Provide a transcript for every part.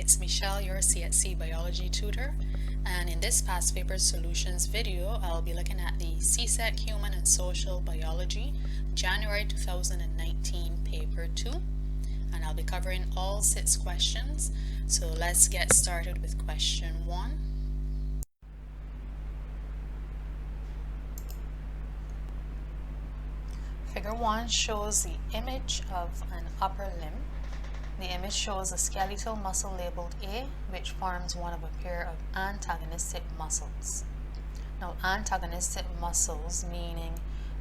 it's Michelle, your CSEC biology tutor, and in this past paper solutions video, I'll be looking at the CSEC Human and Social Biology, January 2019 paper 2, and I'll be covering all 6 questions. So let's get started with question 1. Figure 1 shows the image of an upper limb. The image shows a skeletal muscle labeled A, which forms one of a pair of antagonistic muscles. Now, antagonistic muscles meaning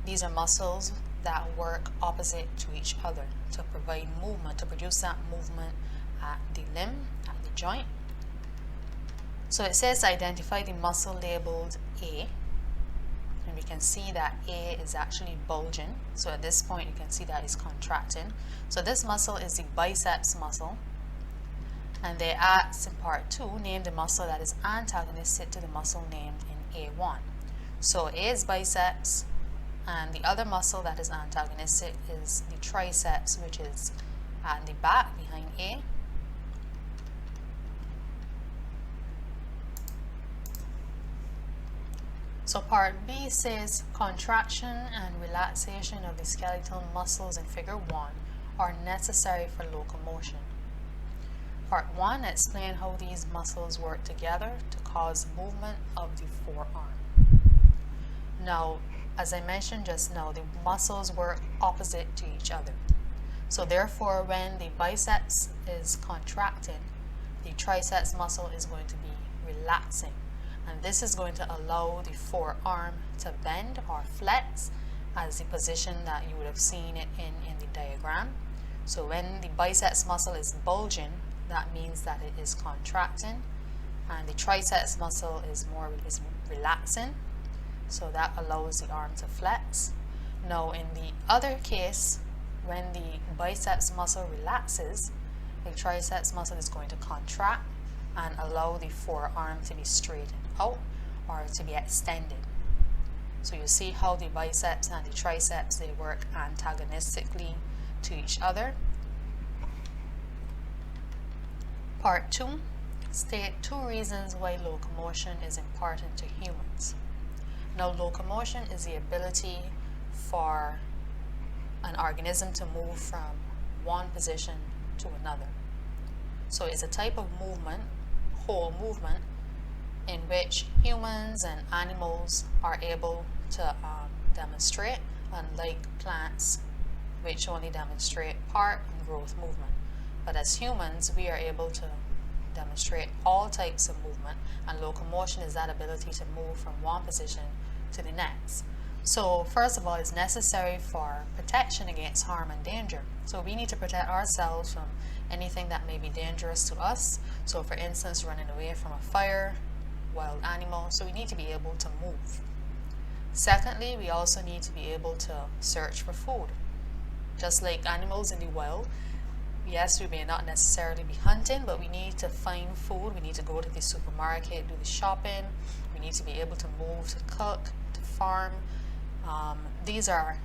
these are muscles that work opposite to each other to provide movement, to produce that movement at the limb, at the joint. So it says identify the muscle labeled A. And we can see that A is actually bulging. So at this point you can see that it's contracting. So this muscle is the biceps muscle. And they asked in part 2, name the muscle that is antagonistic to the muscle named in A1. So A is biceps, and the other muscle that is antagonistic is the triceps, which is at the back behind A. So part B says contraction and relaxation of the skeletal muscles in figure 1 are necessary for locomotion. Part 1 explains how these muscles work together to cause movement of the forearm. Now, as I mentioned just now, the muscles work opposite to each other. So therefore, when the biceps is contracting, the triceps muscle is going to be relaxing. And this is going to allow the forearm to bend or flex as the position that you would have seen it in the diagram. So when the biceps muscle is bulging, that means that it is contracting, and the triceps muscle is relaxing. So that allows the arm to flex. Now in the other case, when the biceps muscle relaxes, the triceps muscle is going to contract and allow the forearm to be straightened out or to be extended. So you see how the biceps and the triceps, they work antagonistically to each other. Part 2, state 2 reasons why locomotion is important to humans. Now, locomotion is the ability for an organism to move from one position to another. So it's a type of movement, whole movement, in which humans and animals are able to demonstrate, unlike plants, which only demonstrate part and growth movement. But as humans, we are able to demonstrate all types of movement, and locomotion is that ability to move from one position to the next. So first of all, it's necessary for protection against harm and danger. So we need to protect ourselves from anything that may be dangerous to us. So for instance, running away from a fire, wild animal, so we need to be able to move. Secondly, we also need to be able to search for food. Just like animals in the wild, yes, we may not necessarily be hunting, but we need to find food. We need to go to the supermarket, do the shopping. We need to be able to move, to cook, to farm. These are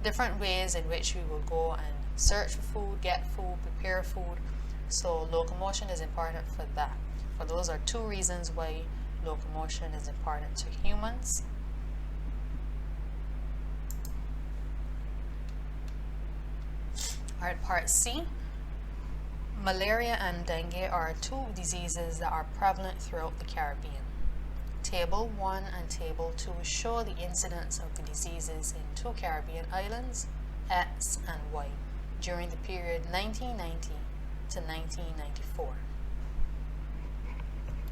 different ways in which we will go and search for food, get food, prepare food. So locomotion is important for that. For those are 2 reasons why locomotion is important to humans. Alright, part C. Malaria and dengue are 2 diseases that are prevalent throughout the Caribbean. Table 1 and Table 2 show the incidence of the diseases in 2 Caribbean islands, X and Y, during the period 1990 to 1994.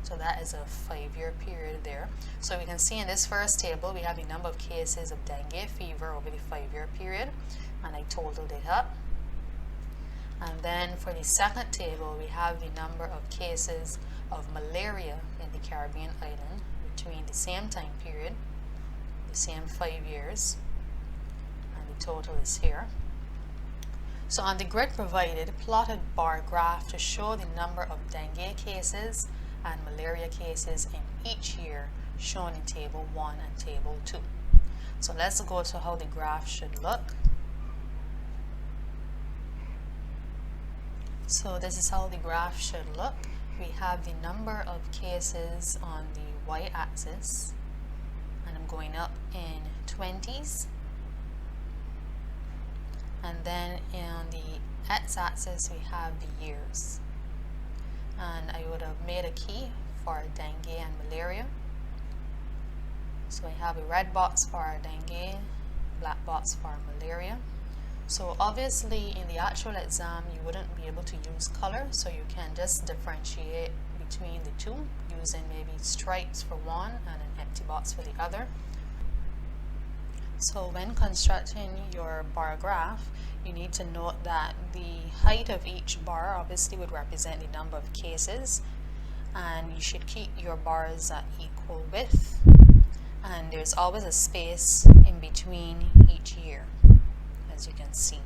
So that is a 5-year period there. So we can see in this first table, we have the number of cases of dengue fever over the 5-year period, and I totaled it up. And then for the second table, we have the number of cases of malaria in the Caribbean island between the same time period, the same 5 years, and the total is here. So on the grid provided, plotted bar graph to show the number of dengue cases and malaria cases in each year shown in Table 1 and Table 2. So let's go to how the graph should look. So this is how the graph should look. We have the number of cases on the y-axis, and I'm going up in 20s. And then on the x-axis we have the years. And I would have made a key for dengue and malaria. So I have a red box for dengue, black box for malaria. So obviously in the actual exam you wouldn't be able to use color, so you can just differentiate between the two using maybe stripes for one and an empty box for the other. So when constructing your bar graph, you need to note that the height of each bar obviously would represent the number of cases, and you should keep your bars at equal width, and there's always a space in between each year, as you can see.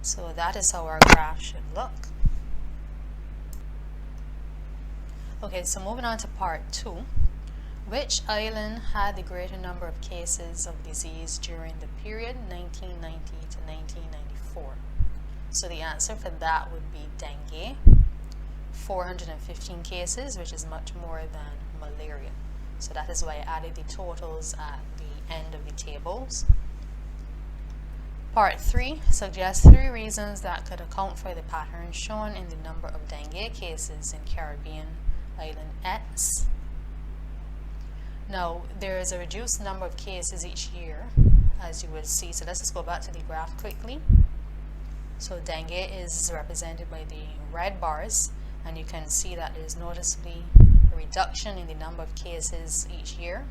So that is how our graph should look. Okay, so moving on to part 2. Which island had the greater number of cases of disease during the period 1990 to 1994? So the answer for that would be dengue, 415 cases, which is much more than malaria. So that is why I added the totals at the end of the tables. Part 3 suggests 3 reasons that could account for the pattern shown in the number of dengue cases in Caribbean island X. Now, there is a reduced number of cases each year, as you will see. So let's just go back to the graph quickly. So dengue is represented by the red bars, and you can see that there is noticeably a reduction in the number of cases each year.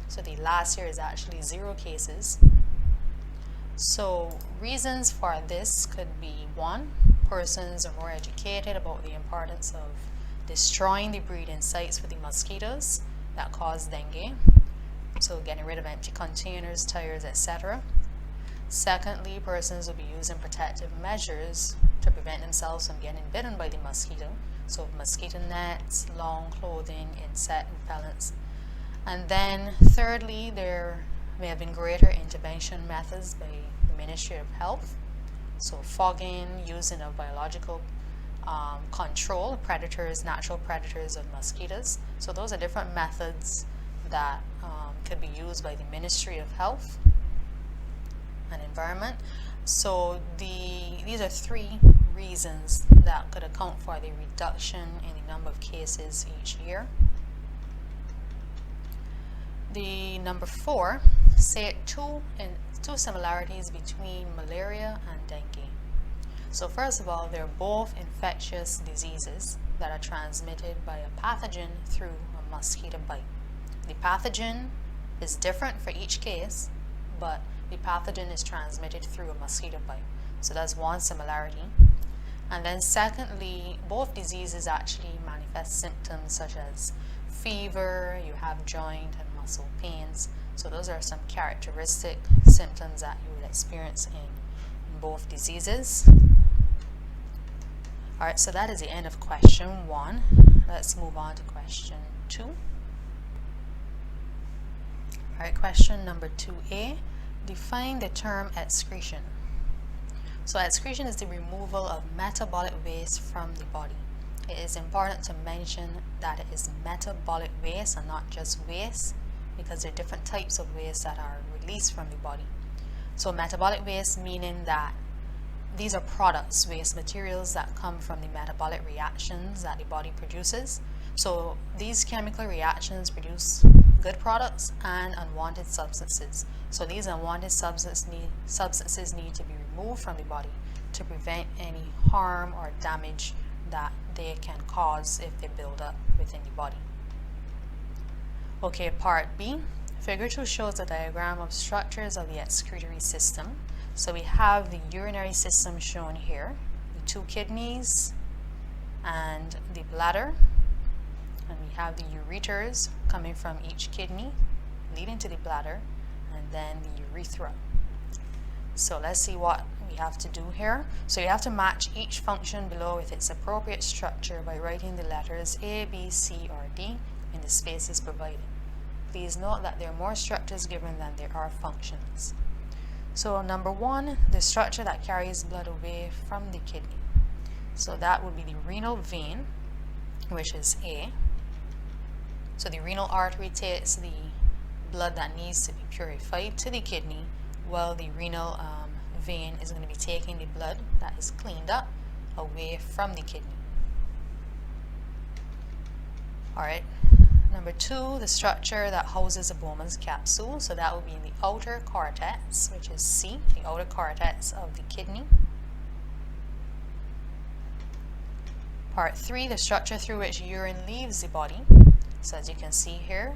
So the last year is actually 0 cases. So reasons for this could be: 1, persons are more educated about the importance of destroying the breeding sites for the mosquitoes that cause dengue, so getting rid of empty containers, tires, etc. Secondly, persons will be using protective measures to prevent themselves from getting bitten by the mosquito, so mosquito nets, long clothing, insect repellents. And then thirdly, there may have been greater intervention methods by the Ministry of Health, so fogging, using of biological control, predators, natural predators of mosquitoes. So those are different methods that could be used by the Ministry of Health and Environment. So these are 3 reasons that could account for the reduction in the number of cases each year. The number 4, say 2 similarities between malaria and dengue. So first of all, they're both infectious diseases that are transmitted by a pathogen through a mosquito bite. The pathogen is different for each case, but the pathogen is transmitted through a mosquito bite. So that's one similarity. And then secondly, both diseases actually manifest symptoms such as fever, you have joint and muscle pains. So those are some characteristic symptoms that you would experience in both diseases. Alright, so that is the end of question 1. Let's move on to question 2. Alright, question number 2A. Define the term excretion. So excretion is the removal of metabolic waste from the body. It is important to mention that it is metabolic waste and not just waste, because there are different types of waste that are released from the body. So metabolic waste meaning that these are products, waste materials that come from the metabolic reactions that the body produces. So these chemical reactions produce good products and unwanted substances. So these unwanted substances need to be removed from the body to prevent any harm or damage that they can cause if they build up within the body. Okay, part B. Figure 2 shows a diagram of structures of the excretory system. So we have the urinary system shown here, the 2 kidneys and the bladder, and we have the ureters coming from each kidney leading to the bladder, and then the urethra. So let's see what we have to do here. So you have to match each function below with its appropriate structure by writing the letters A, B, C, or D in the spaces provided. Please note that there are more structures given than there are functions. So number one, the structure that carries blood away from the kidney. So that would be the renal vein, which is A. So the renal artery takes the blood that needs to be purified to the kidney, while the renal vein is going to be taking the blood that is cleaned up away from the kidney. Alright, number two, the structure that houses a Bowman's capsule. So that will be in the outer cortex, which is C, the outer cortex of the kidney. Part three, the structure through which urine leaves the body. So as you can see here,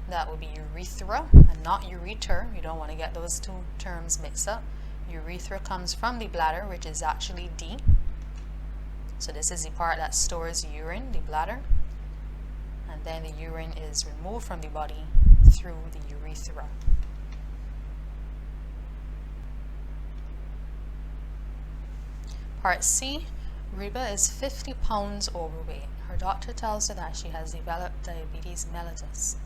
that would be urethra and not ureter. You don't want to get those two terms mixed up. Urethra comes from the bladder, which is actually D. So this is the part that stores urine, the bladder. And then the urine is removed from the body through the urethra. Part C, Reba is 50 pounds overweight. Her doctor tells her that she has developed diabetes mellitus.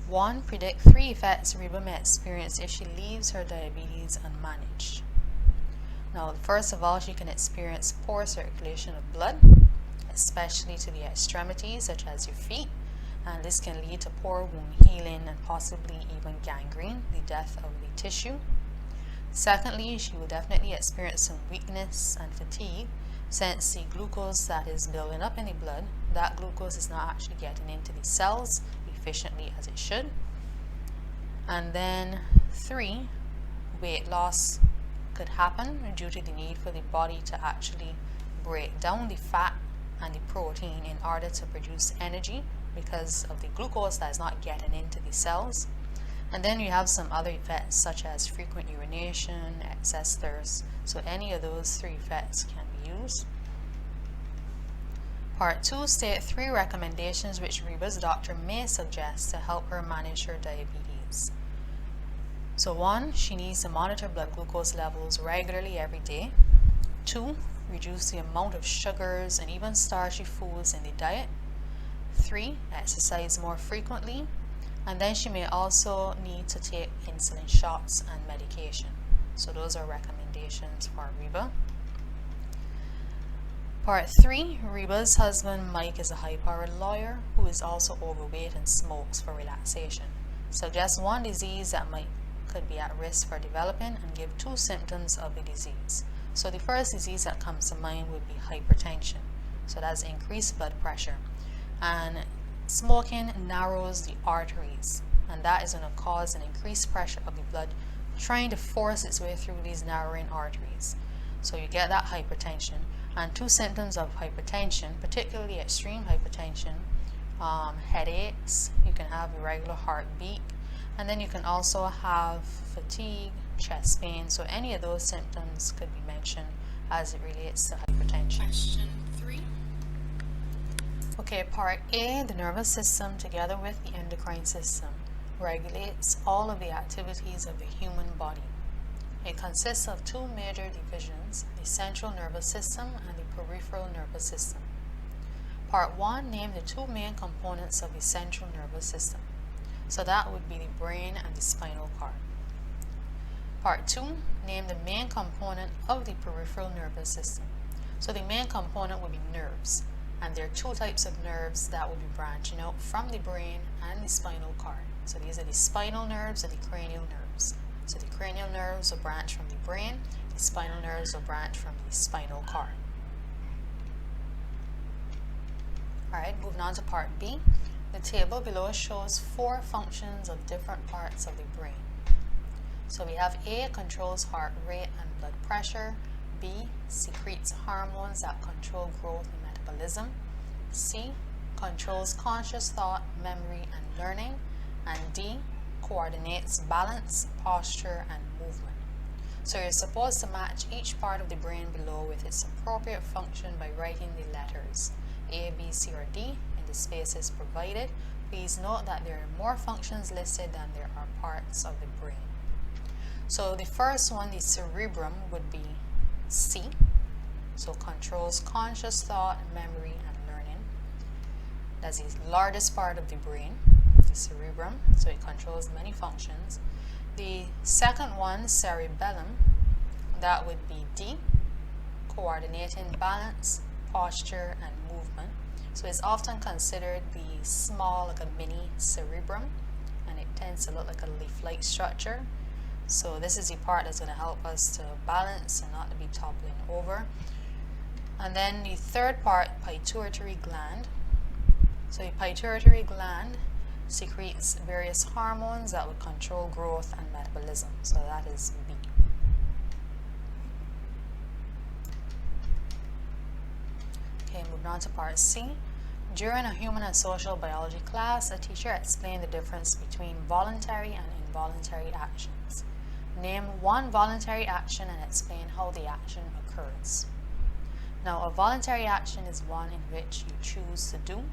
1. Predict 3 effects Reba may experience if she leaves her diabetes unmanaged. Now, first of all, she can experience poor circulation of blood, especially to the extremities, such as your feet, and this can lead to poor wound healing and possibly even gangrene, the death of the tissue. Secondly, she will definitely experience some weakness and fatigue, since the glucose that is building up in the blood, that glucose is not actually getting into the cells efficiently as it should. And then 3, weight loss could happen due to the need for the body to actually break down the fat and the protein in order to produce energy because of the glucose that is not getting into the cells. And then you have some other effects such as frequent urination, excess thirst. So any of those 3 effects can be used. Part 2, state 3 recommendations which Reba's doctor may suggest to help her manage her diabetes. So 1, she needs to monitor blood glucose levels regularly every day. 2, reduce the amount of sugars and even starchy foods in the diet. 3, exercise more frequently. And then she may also need to take insulin shots and medication. So those are recommendations for Reba. Part 3, Reba's husband Mike is a high-powered lawyer who is also overweight and smokes for relaxation. Suggest 1 disease that Mike could be at risk for developing and give 2 symptoms of the disease. So the first disease that comes to mind would be hypertension. So that's increased blood pressure. And smoking narrows the arteries, and that is going to cause an increased pressure of the blood trying to force its way through these narrowing arteries. So you get that hypertension. And 2 symptoms of hypertension, particularly extreme hypertension, headaches, you can have irregular heartbeat, and then you can also have fatigue, chest pain. So any of those symptoms could be mentioned as it relates to hypertension. Question 3. Okay, part A, the nervous system together with the endocrine system regulates all of the activities of the human body. It consists of 2 major divisions, the central nervous system and the peripheral nervous system. Part 1, name the 2 main components of the central nervous system. So that would be the brain and the spinal cord. Part 2, name the main component of the peripheral nervous system. So the main component would be nerves, and there are 2 types of nerves that will be branching out from the brain and the spinal cord. So these are the spinal nerves and the cranial nerves. So the cranial nerves will branch from the brain, the spinal nerves will branch from the spinal cord. Alright, moving on to part B. The table below shows 4 functions of different parts of the brain. So we have A, controls heart rate and blood pressure. B, secretes hormones that control growth and metabolism. C, controls conscious thought, memory, and learning. And D, coordinates balance, posture, and movement. So you're supposed to match each part of the brain below with its appropriate function by writing the letters A, B, C, or D in the spaces provided. Please note that there are more functions listed than there are parts of the brain. So the first one, the cerebrum, would be C. So controls conscious thought, memory, and learning. That's the largest part of the brain, the cerebrum, so it controls many functions. The second one, cerebellum, that would be D, coordinating balance, posture, and movement. So it's often considered the small, like a mini cerebrum, and it tends to look like a leaf-like structure. So this is the part that's going to help us to balance and not to be toppling over. And then the third part, pituitary gland. So the pituitary gland secretes various hormones that would control growth and metabolism. So that is B. Okay, moving on to part C. During a human and social biology class, a teacher explained the difference between voluntary and involuntary actions. Name one voluntary action and explain how the action occurs. Now, a voluntary action is one in which you choose to do.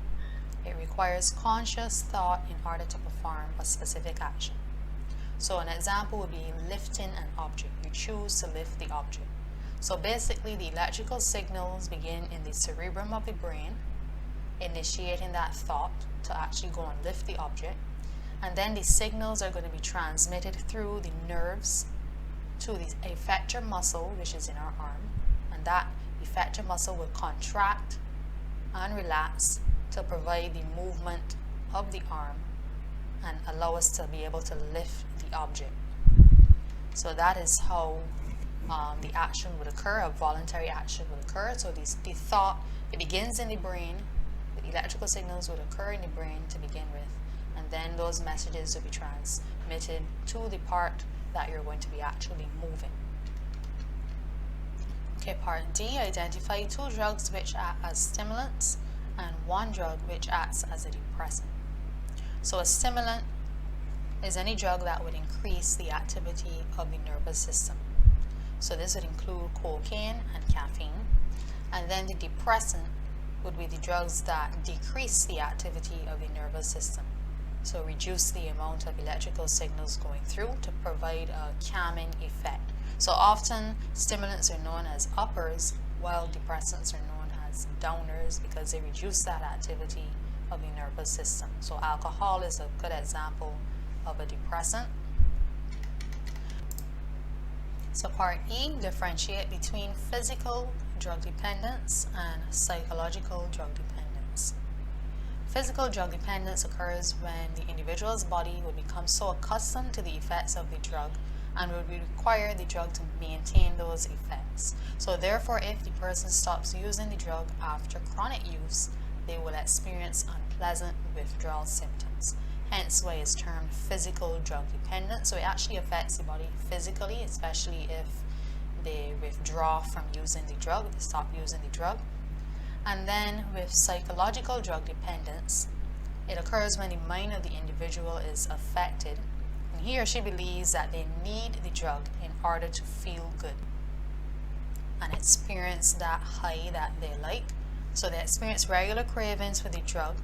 It requires conscious thought in order to perform a specific action. So an example would be lifting an object. You choose to lift the object. So basically, the electrical signals begin in the cerebrum of the brain, initiating that thought to actually go and lift the object. And then the signals are going to be transmitted through the nerves to the effector muscle, which is in our arm. And that effector muscle will contract and relax to provide the movement of the arm and allow us to be able to lift the object. So that is how the action would occur, a voluntary action would occur. So the thought, it begins in the brain, the electrical signals would occur in the brain to begin with, and then those messages will be transmitted to the part that you're going to be actually moving. Okay, part D, identify two drugs which act as stimulants and one drug which acts as a depressant. So a stimulant is any drug that would increase the activity of the nervous system. So this would include cocaine and caffeine. And then the depressant would be the drugs that decrease the activity of the nervous system. So reduce the amount of electrical signals going through to provide a calming effect. So often stimulants are known as uppers, while depressants are known as downers because they reduce that activity of the nervous system. So alcohol is a good example of a depressant. So part E, differentiate between physical drug dependence and psychological drug dependence. Physical drug dependence occurs when the individual's body will become so accustomed to the effects of the drug and will require the drug to maintain those effects. So therefore, if the person stops using the drug after chronic use, they will experience unpleasant withdrawal symptoms. Hence why it's termed physical drug dependence. So it actually affects the body physically, especially if they withdraw from using the drug, they stop using the drug. And then with psychological drug dependence, it occurs when the mind of the individual is affected and he or she believes that they need the drug in order to feel good and experience that high that they like. So they experience regular cravings for the drug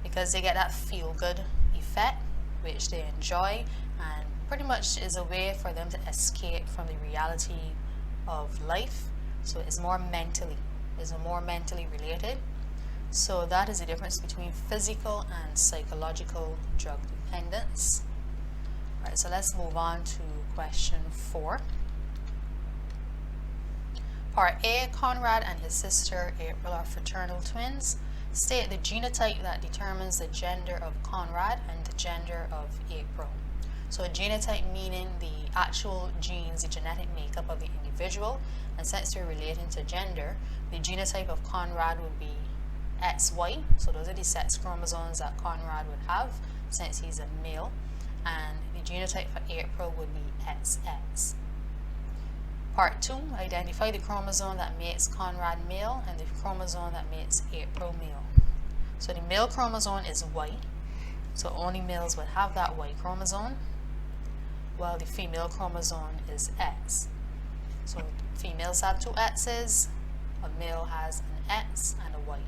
because they get that feel good effect which they enjoy, and pretty much is a way for them to escape from the reality of life. So it's more mentally related. So that is the difference between physical and psychological drug dependence. Alright, so let's move on to question 4. Part A, Conrad and his sister April are fraternal twins. State the genotype that determines the gender of Conrad and the gender of April. So a genotype meaning the actual genes, the genetic makeup of the individual, and since they're relating to gender, the genotype of Conrad would be XY, so those are the sex chromosomes that Conrad would have since he's a male, and the genotype for April would be XX. Part 2, identify the chromosome that makes Conrad male and the chromosome that makes April male. So the male chromosome is Y, so only males would have that Y chromosome, while the female chromosome is X. So females have 2 X's, a male has an X and a Y.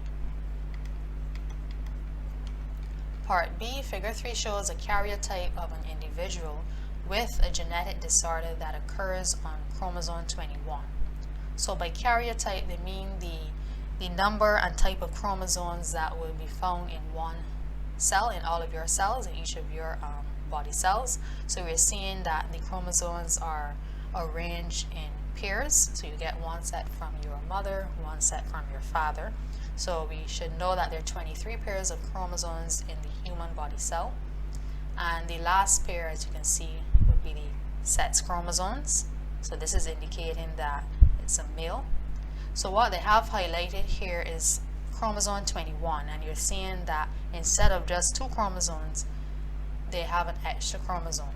Part B, figure 3 shows a karyotype of an individual with a genetic disorder that occurs on chromosome 21. So by karyotype, they mean the number and type of chromosomes that will be found in one cell, in all of your cells, in each of your body cells. So we're seeing that the chromosomes are arranged in pairs. So you get one set from your mother, one set from your father. So we should know that there are 23 pairs of chromosomes in the human body cell. And the last pair, as you can see, would be the sex chromosomes. So this is indicating that it's a male. So what they have highlighted here is chromosome 21, and you're seeing that instead of just 2 chromosomes, they have an extra chromosome.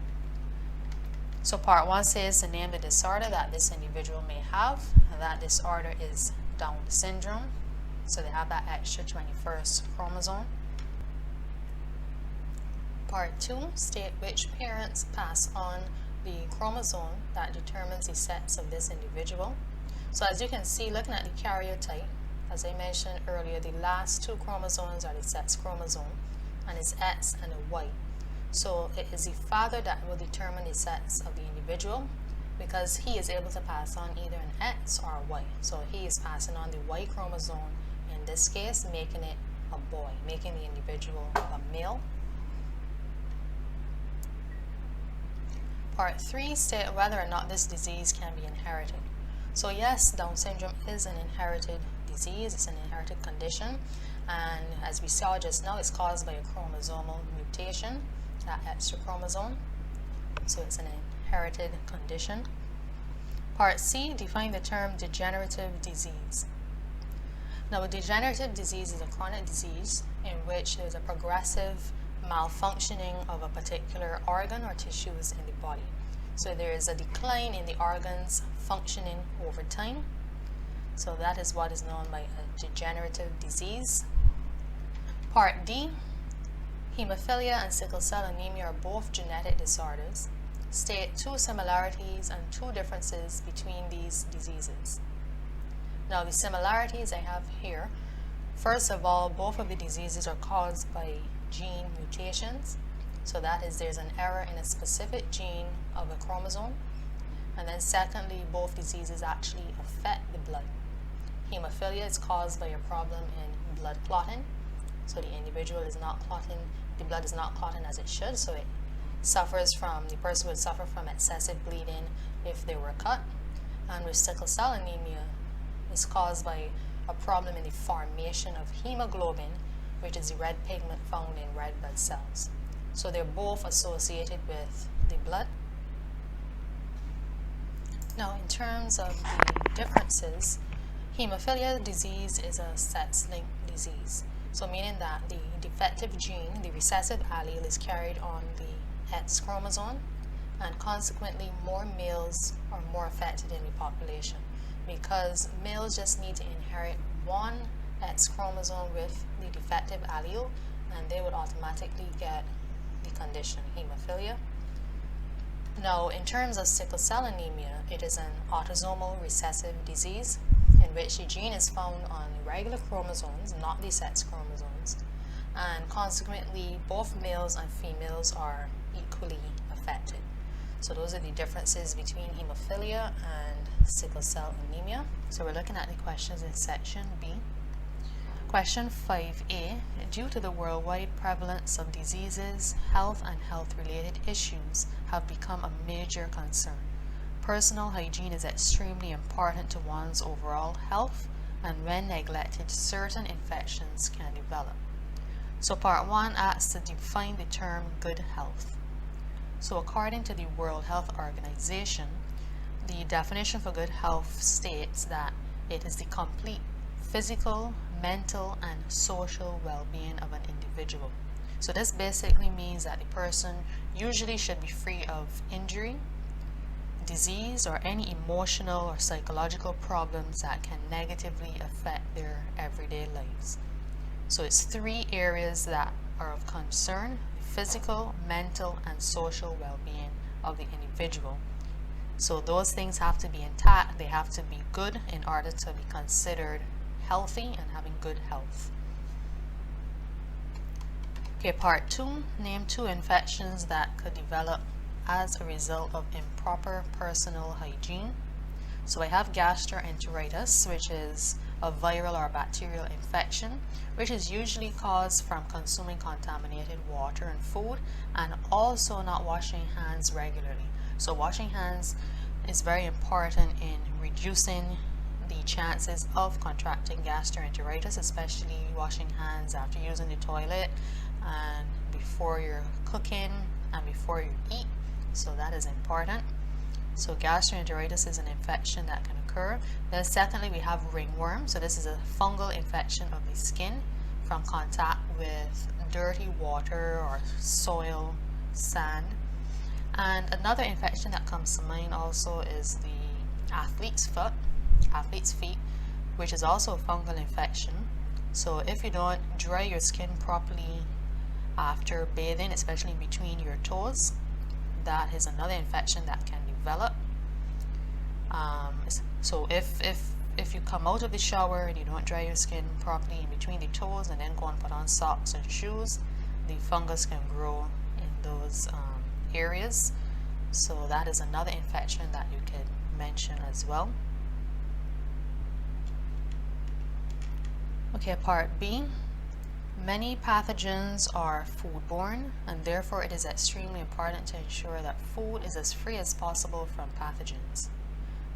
So part 1 says to name the disorder that this individual may have, and that disorder is Down syndrome. So they have that extra 21st chromosome. Part 2, state which parents pass on the chromosome that determines the sex of this individual. So as you can see, looking at the karyotype, as I mentioned earlier, the last 2 chromosomes are the sex chromosome, and it's X and a Y. So it is the father that will determine the sex of the individual, because he is able to pass on either an X or a Y. So he is passing on the Y chromosome in this case, making it a boy, making the individual a male. Part 3, state whether or not this disease can be inherited. So yes, Down syndrome is an inherited disease, it's an inherited condition, and as we saw just now, it's caused by a chromosomal mutation, that extra chromosome. So it's an inherited condition. Part C, define the term degenerative disease. Now, a degenerative disease is a chronic disease in which there's a progressive malfunctioning of a particular organ or tissues in the body. So there is a decline in the organs functioning over time. So that is what is known by a degenerative disease. Part D, hemophilia and sickle cell anemia are both genetic disorders. State 2 similarities and 2 differences between these diseases. Now the similarities I have here, first of all, both of the diseases are caused by gene mutations. So that is, there's an error in a specific gene of a chromosome. And then secondly, both diseases actually affect the blood. Hemophilia is caused by a problem in blood clotting. So the individual is not clotting, the blood is not clotting as it should, so it suffers from, the person would suffer from excessive bleeding if they were cut. And with sickle cell anemia, it's caused by a problem in the formation of hemoglobin, which is the red pigment found in red blood cells. So they're both associated with the blood. Now, in terms of the differences, hemophilia disease is a sex-linked disease. So meaning that the defective gene, the recessive allele, is carried on the X chromosome, and consequently more males are more affected in the population, because males just need to inherit one X chromosome with the defective allele, and they would automatically get the condition hemophilia. Now, in terms of sickle cell anemia, it is an autosomal recessive disease in which the gene is found on irregular chromosomes, not the sex chromosomes, and consequently both males and females are equally affected. So those are the differences between hemophilia and sickle cell anemia. So we're looking at the questions in section B. Question 5A, due to the worldwide prevalence of diseases, health and health-related issues have become a major concern. Personal hygiene is extremely important to one's overall health, and when neglected, certain infections can develop. So part 1 asks to define the term good health. So according to the World Health Organization, the definition for good health states that it is the complete physical, mental, and social well-being of an individual. So this basically means that the person usually should be free of injury, disease, or any emotional or psychological problems that can negatively affect their everyday lives. So it's 3 areas that are of concern: the physical, mental, and social well-being of the individual. So those things have to be intact, they have to be good in order to be considered healthy and having good health. Okay, part 2, name 2 infections that could develop as a result of improper personal hygiene. So I have gastroenteritis, which is a viral or bacterial infection, which is usually caused from consuming contaminated water and food, and also not washing hands regularly. So washing hands is very important in reducing the chances of contracting gastroenteritis, especially washing hands after using the toilet and before you're cooking and before you eat. So that is important. So gastroenteritis is an infection that can occur. Then secondly, we have ringworm. So this is a fungal infection of the skin from contact with dirty water or soil, sand. And another infection that comes to mind also is the athlete's feet, which is also a fungal infection. So if you don't dry your skin properly after bathing, especially between your toes, that is another infection that can develop. So if you come out of the shower and you don't dry your skin properly in between the toes and then go and put on socks and shoes, the fungus can grow in those areas. So that is another infection that you could mention as well. Okay, part B. Many pathogens are foodborne, and therefore it is extremely important to ensure that food is as free as possible from pathogens.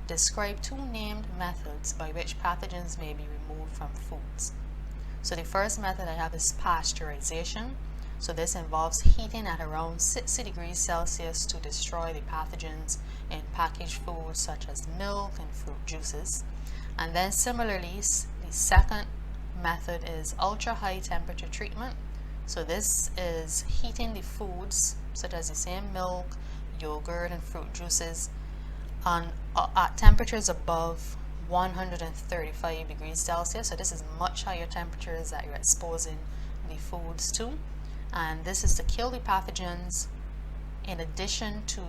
Describe two named methods by which pathogens may be removed from foods. So the first method I have is pasteurization. So this involves heating at around 60 degrees Celsius to destroy the pathogens in packaged foods such as milk and fruit juices. And then similarly, the second method is ultra high temperature treatment. So this is heating the foods such as the same milk, yogurt and fruit juices at temperatures above 135 degrees Celsius. So this is much higher temperatures that you're exposing the foods to, and this is to kill the pathogens in addition to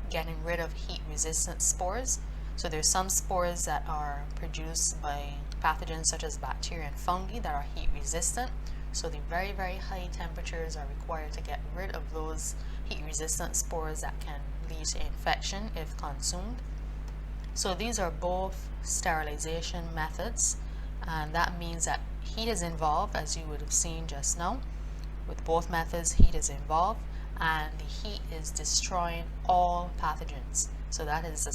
getting rid of heat resistant spores. So there's some spores that are produced by pathogens such as bacteria and fungi that are heat resistant. So the very, very high temperatures are required to get rid of those heat resistant spores that can lead to infection if consumed. So these are both sterilization methods, and that means that heat is involved, as you would have seen just now. With both methods, heat is involved, and the heat is destroying all pathogens. So that is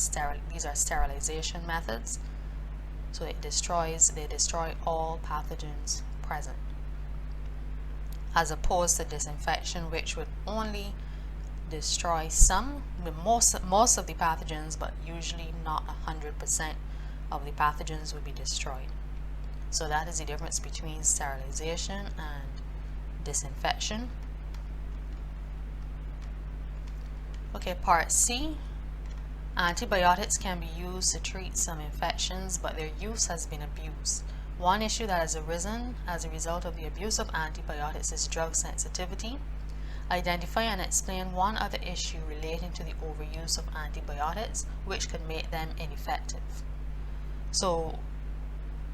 these are sterilization methods. So they destroy all pathogens present, as opposed to disinfection, which would only destroy some, most of the pathogens, but usually not 100% of the pathogens would be destroyed. So that is the difference between sterilization and disinfection. Okay, part C. Antibiotics can be used to treat some infections, but their use has been abused. One issue that has arisen as a result of the abuse of antibiotics is drug sensitivity. Identify and explain one other issue relating to the overuse of antibiotics, which could make them ineffective. So,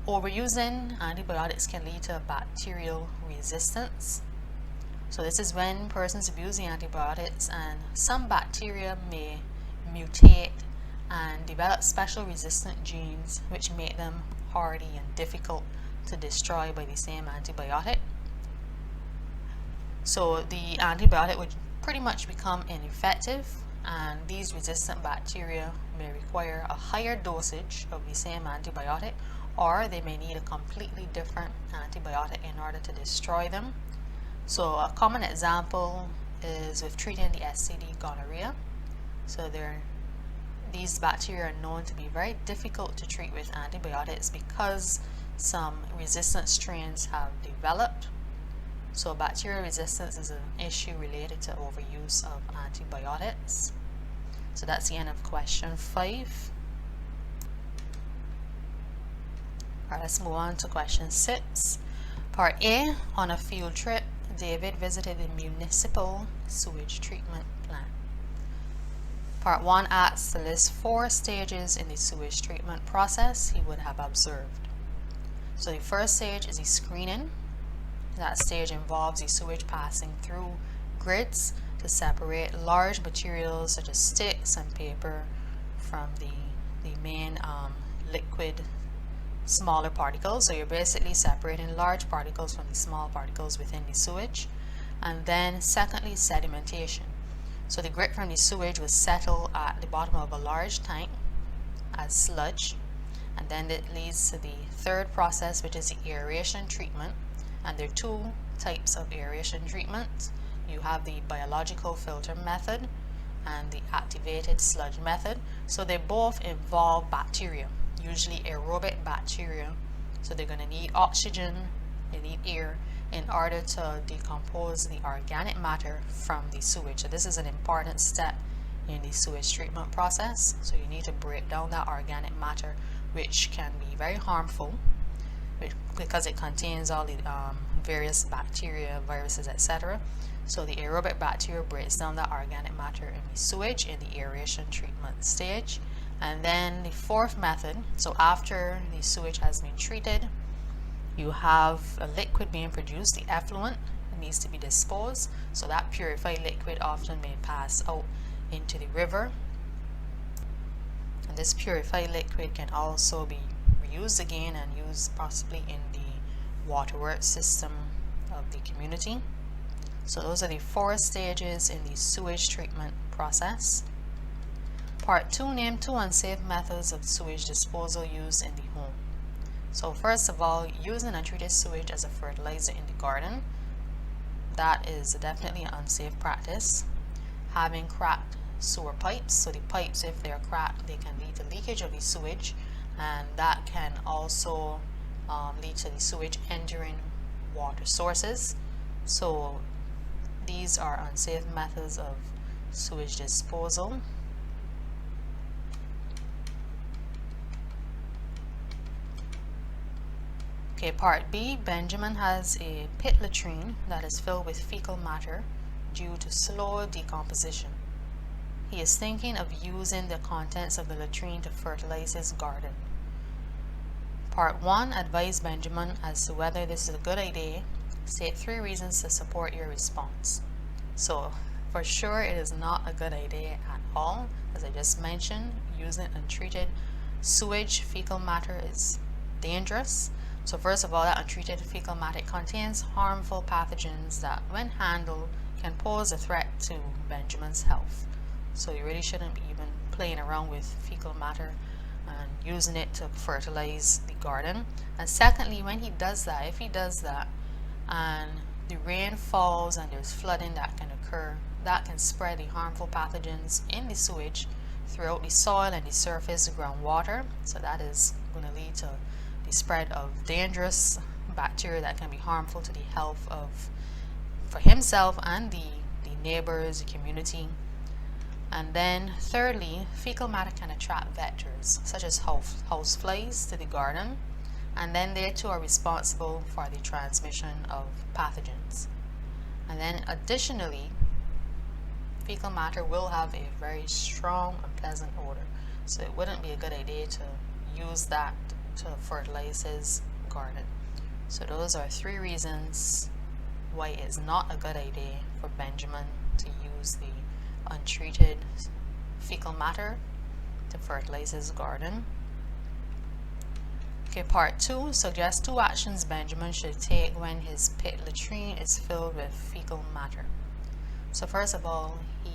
overusing antibiotics can lead to bacterial resistance. So this is when persons abuse the antibiotics and some bacteria may mutate and develop special resistant genes which make them hardy and difficult to destroy by the same antibiotic. So the antibiotic would pretty much become ineffective, and these resistant bacteria may require a higher dosage of the same antibiotic, or they may need a completely different antibiotic in order to destroy them. So a common example is with treating the STD gonorrhea. So these bacteria are known to be very difficult to treat with antibiotics because some resistant strains have developed. So bacterial resistance is an issue related to overuse of antibiotics. So that's the end of question 5. Alright, let's move on to question 6. Part A. On a field trip, David visited the municipal sewage treatment plant. Part 1 asks to list 4 stages in the sewage treatment process he would have observed. So the first stage is the screening. That stage involves the sewage passing through grids to separate large materials such as sticks and paper from the main liquid smaller particles. So you're basically separating large particles from the small particles within the sewage. And then secondly, sedimentation. So the grit from the sewage will settle at the bottom of a large tank as sludge, and then it leads to the third process, which is the aeration treatment. And there are two types of aeration treatment. You have the biological filter method and the activated sludge method. So they both involve bacteria, usually aerobic bacteria. So they're going to need oxygen, they need air in order to decompose the organic matter from the sewage. So this is an important step in the sewage treatment process. So you need to break down that organic matter, which can be very harmful because it contains all the various bacteria, viruses, etc. So the aerobic bacteria breaks down that organic matter in the sewage in the aeration treatment stage. And then the fourth method, so after the sewage has been treated, you have a liquid being produced, the effluent. It needs to be disposed. So that purified liquid often may pass out into the river. And this purified liquid can also be reused again and used possibly in the waterworks system of the community. So those are the 4 stages in the sewage treatment process. Part 2, name 2 unsafe methods of sewage disposal used in the home. So first of all, using untreated sewage as a fertilizer in the garden. That is definitely an unsafe practice. Having cracked sewer pipes, so the pipes, if they're cracked, they can lead to leakage of the sewage, and that can also lead to the sewage entering water sources. So these are unsafe methods of sewage disposal. Okay, part B, Benjamin has a pit latrine that is filled with fecal matter due to slow decomposition. He is thinking of using the contents of the latrine to fertilize his garden. Part 1, advise Benjamin as to whether this is a good idea. State 3 reasons to support your response. So for sure it is not a good idea at all. As I just mentioned, using untreated sewage fecal matter is dangerous. So first of all, that untreated fecal matter contains harmful pathogens that, when handled, can pose a threat to Benjamin's health. So you really shouldn't be even playing around with fecal matter and using it to fertilize the garden. And secondly, when he does that, if he does that and the rain falls and there's flooding that can occur, that can spread the harmful pathogens in the sewage throughout the soil and the surface groundwater. So that is going to lead to the spread of dangerous bacteria that can be harmful to the health of, for himself and the neighbors, the community. And then thirdly, fecal matter can attract vectors such as house flies to the garden, and then they too are responsible for the transmission of pathogens. And then additionally, fecal matter will have a very strong and pleasant odor, so it wouldn't be a good idea to use that to fertilize his garden. So those are 3 reasons why it's not a good idea for Benjamin to use the untreated fecal matter to fertilize his garden. Okay, part 2, suggest 2 actions Benjamin should take when his pit latrine is filled with fecal matter. So first of all, he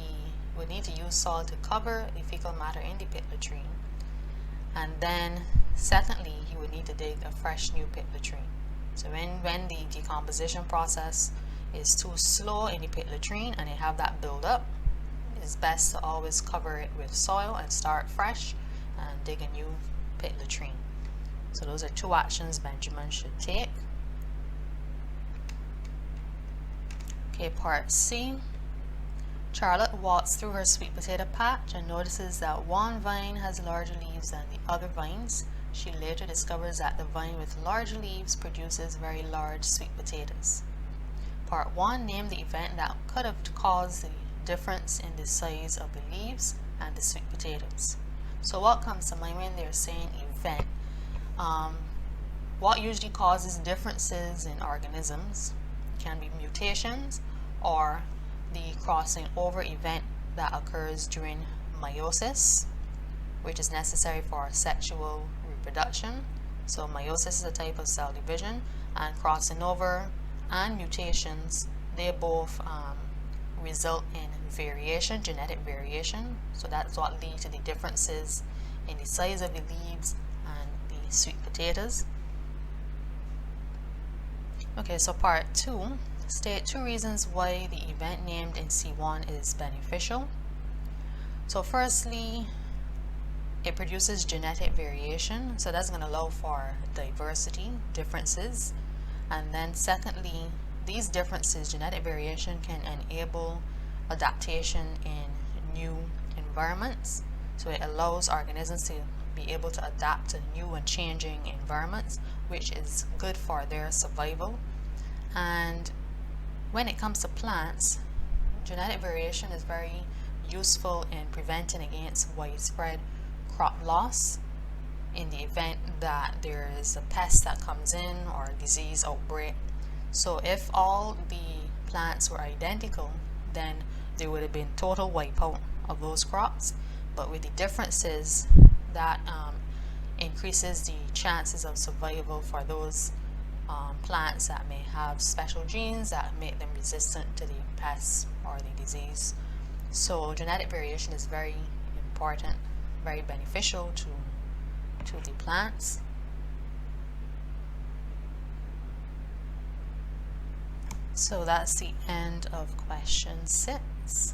would need to use soil to cover the fecal matter in the pit latrine. And then secondly, he would need to dig a fresh new pit latrine. So when the decomposition process is too slow in the pit latrine and they have that build up, it's best to always cover it with soil and start fresh and dig a new pit latrine. So those are 2 actions Benjamin should take. Okay, part C. Charlotte walks through her sweet potato patch and notices that one vine has larger leaves than the other vines. She later discovers that the vine with large leaves produces very large sweet potatoes. Part 1, name the event that could have caused the difference in the size of the leaves and the sweet potatoes. So what comes to mind when they're saying event? What usually causes differences in organisms can be mutations or the crossing over event that occurs during meiosis, which is necessary for sexual reproduction, So meiosis is a type of cell division, and crossing over and mutations, they both result in variation, genetic variation. So that's what leads to the differences in the size of the leaves and the sweet potatoes. Okay, so part 2, state 2 reasons why the event named in C1 is beneficial. So firstly, it produces genetic variation, so that's going to allow for diversity, differences. And then secondly, these differences, genetic variation, can enable adaptation in new environments. So it allows organisms to be able to adapt to new and changing environments, which is good for their survival. And when it comes to plants, genetic variation is very useful in preventing against widespread crop loss in the event that there is a pest that comes in or a disease outbreak. So if all the plants were identical, then there would have been total wipeout of those crops. But with the differences, that increases the chances of survival for those plants that may have special genes that make them resistant to the pests or the disease. So genetic variation is very important, very beneficial to the plants. So that's the end of question 6.